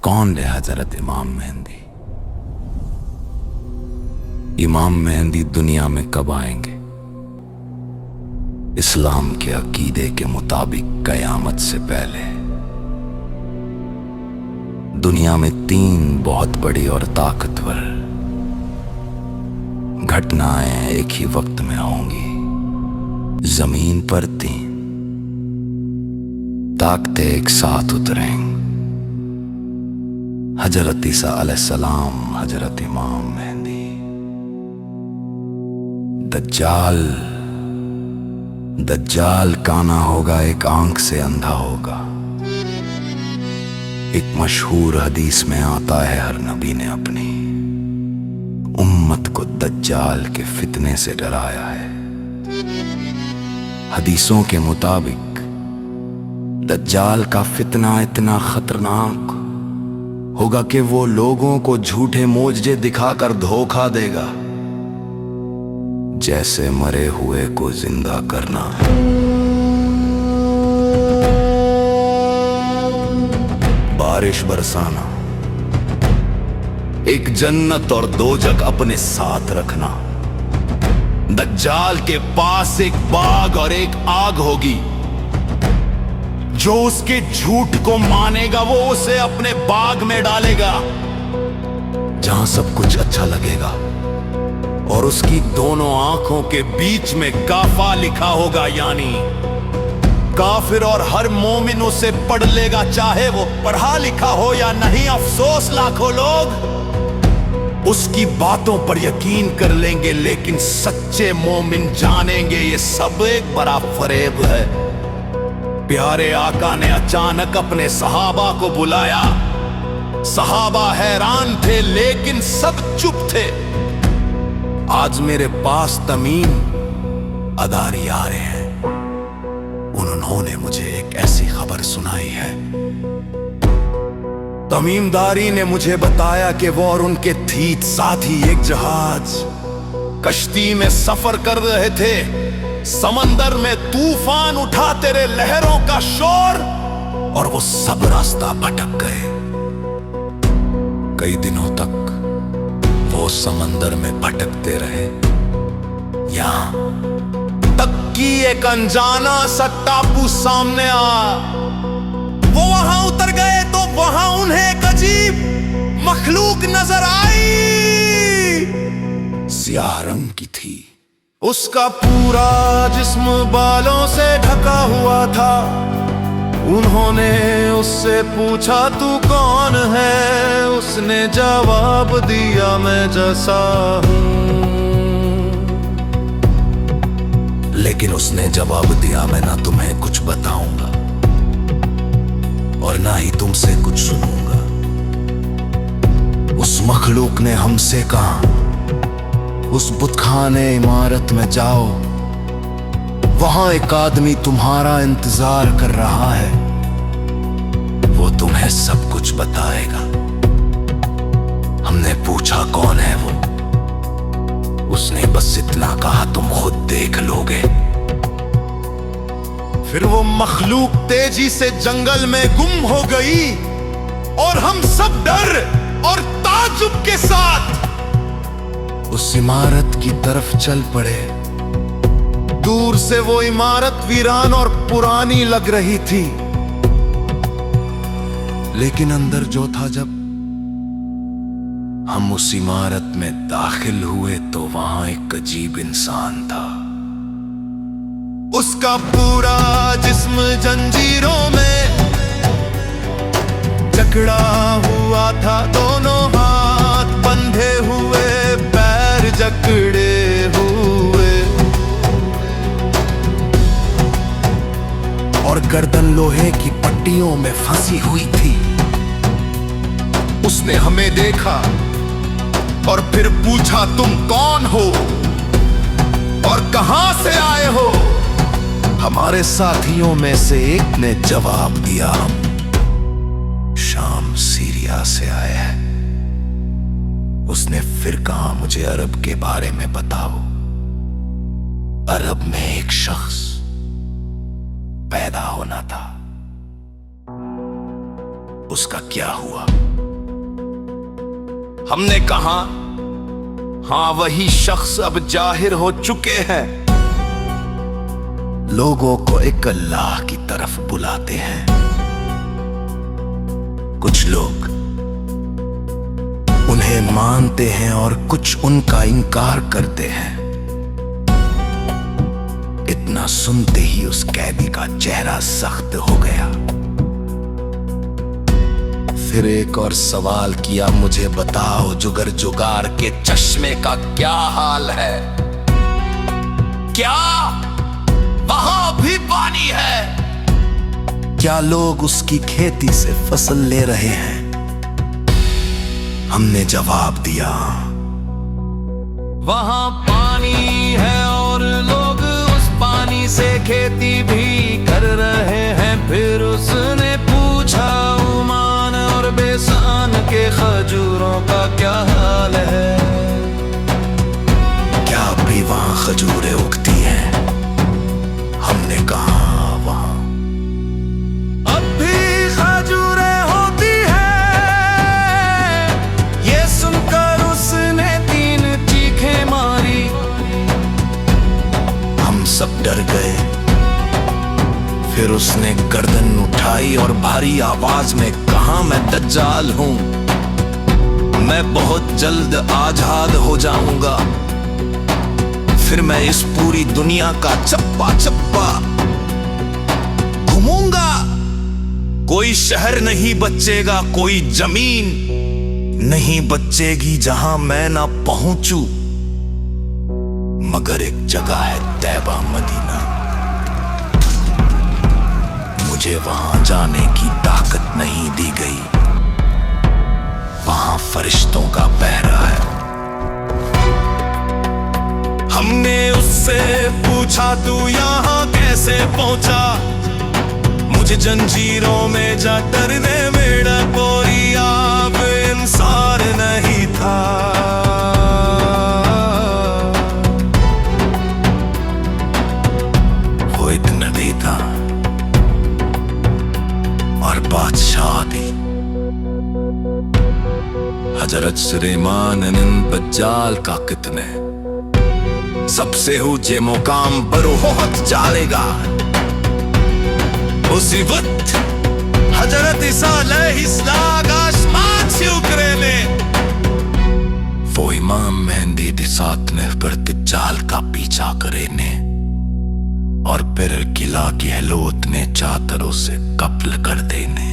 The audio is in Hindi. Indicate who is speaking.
Speaker 1: कौन है हजरत इमाम मेहंदी? इमाम मेहंदी दुनिया में कब आएंगे? इस्लाम के अकीदे के मुताबिक कयामत से पहले। दुनिया में 3 बहुत बड़ी और ताकतवर घटनाएं एक ही वक्त में होंगी। जमीन पर 3 ताकतें एक साथ उतरेंगी। हजरत ईसा अलैहिस्सलाम, हजरत इमाम मेहंदी। दज्जाल काना होगा, एक आंख से अंधा होगा। एक मशहूर हदीस में आता है, हर नबी ने अपनी उम्मत को दज्जाल के फितने से डराया है। हदीसों के मुताबिक दज्जाल का फितना इतना खतरनाक होगा कि वो लोगों को झूठे मोजजे दिखाकर धोखा देगा, जैसे मरे हुए को जिंदा करना, बारिश बरसाना, एक जन्नत और दोजख अपने साथ रखना। दज्जाल के पास एक बाग और एक आग होगी। जो उसके झूठ को मानेगा वो उसे अपने बाग में डालेगा, जहां सब कुछ अच्छा लगेगा, और उसकी दोनों आंखों के बीच में काफा लिखा होगा, यानी काफिर और हर मोमिन उसे पढ़ लेगा, चाहे वो पढ़ा लिखा हो या नहीं। अफसोस, लाखों लोग उसकी बातों पर यकीन कर लेंगे, लेकिन सच्चे मोमिन जानेंगे ये सब एक बड़ा फरेब है। प्यारे आका ने अचानक अपने सहाबा को बुलाया। सहाबा हैरान थे, लेकिन सब चुप थे। आज मेरे पास तमीम अदारी आ रहे हैं। उन्होंने मुझे एक ऐसी खबर सुनाई है। तमीमदारी ने मुझे बताया कि वो और उनके थीत साथी एक जहाज कश्ती में सफर कर रहे थे। समंदर में तूफान उठा, तेरे लहरों का शोर, और वो सब रास्ता भटक गए। कई दिनों तक वो समंदर में भटकते रहे, यहां तक कि एक अनजाना सा टापू सामने आ। वो वहां उतर गए तो वहां उन्हें एक अजीब मखलूक नजर आई। स्याह रंग की थी, उसका पूरा जिस्म बालों से ढका हुआ था। उन्होंने उससे पूछा, तू कौन है? उसने जवाब दिया, मैं जैसा हूं। लेकिन उसने जवाब दिया, मैं ना तुम्हें कुछ बताऊंगा और ना ही तुमसे कुछ सुनूंगा। उस मखलूक ने हमसे कहा, उस बुतखाने इमारत में जाओ, वहां एक आदमी तुम्हारा इंतजार कर रहा है। वो तुम्हें सब कुछ बताएगा। हमने पूछा, कौन है वो? उसने बस इतना कहा, तुम खुद देख लोगे। फिर वो मखलूक तेजी से जंगल में गुम हो गई और हम सब डर और ताजुब के साथ उस इमारत की तरफ चल पड़े। दूर से वो इमारत वीरान और पुरानी लग रही थी, लेकिन अंदर जो था, जब हम उस इमारत में दाखिल हुए तो वहां एक अजीब इंसान था। उसका पूरा जिस्म जंजीरों में जकड़ा हुआ था, दोनों हाथ बंधे हुए, पैर जकड़े हुए, और गर्दन लोहे की पट्टियों में फंसी हुई थी। उसने हमें देखा और फिर पूछा, तुम कौन हो और कहां से आए हो? हमारे साथियों में से एक ने जवाब दिया, हम शाम सीरिया से आए हैं। उसने फिर कहा, मुझे अरब के बारे में बताओ। अरब में एक शख्स पैदा होना था, उसका क्या हुआ? हमने कहा हाँ वही शख्स अब जाहिर हो चुके हैं। लोगों को एक अल्लाह की तरफ बुलाते हैं। कुछ लोग उन्हें मानते हैं और कुछ उनका इनकार करते हैं। इतना सुनते ही उस कैदी का चेहरा सख्त हो गया। फिर एक और सवाल किया, मुझे बताओ जुगर जुगार के चश्मे का क्या हाल है? क्या वहां भी पानी है? क्या लोग उसकी खेती से फसल ले रहे हैं? हमने जवाब दिया वहां पानी है और लोग उस पानी से खेती भी कर रहे हैं। फिर उसने पूछा उमान और बेसान के खजूरों का क्या हाल है? क्या अब भी वहां खजूरें उगती हैं? हमने कहा वहां अब भी खजूरें होती हैं। ये सुनकर उसने 3 चीखें मारी। हम सब डर गए। फिर उसने गर्दन उठाई और भारी आवाज में कहा, मैं दज्जाल हूं, मैं बहुत जल्द आजाद हो जाऊंगा। फिर मैं इस पूरी दुनिया का चप्पा चप्पा घूमूंगा। कोई शहर नहीं बचेगा, कोई जमीन नहीं बचेगी जहां मैं ना पहुंचूं। मगर एक जगह है तैबा मदीना, मुझे वहां जाने की ताकत नहीं दी गई। वहां फरिश्तों का पहरा है। हमने उससे पूछा तू यहां कैसे पहुंचा? मुझे जंजीरों में जा डरने मेरा कोई आप इंसान नहीं था। वो एक नदी था और बादशाह थी। हजरत सुलेमान बज्जाल का कितने सबसे ऊंचे मुकाम पर बहुत जालेगा। उसी वक्त हजरत ईसा अलैहिस्सलाम आसमान से उतरे ने। वो इमाम मेहंदी दी साथ ने पर दज्जाल का पीछा करे ने और फिर किला की हलोत ने चादरों से कत्ल कर देने।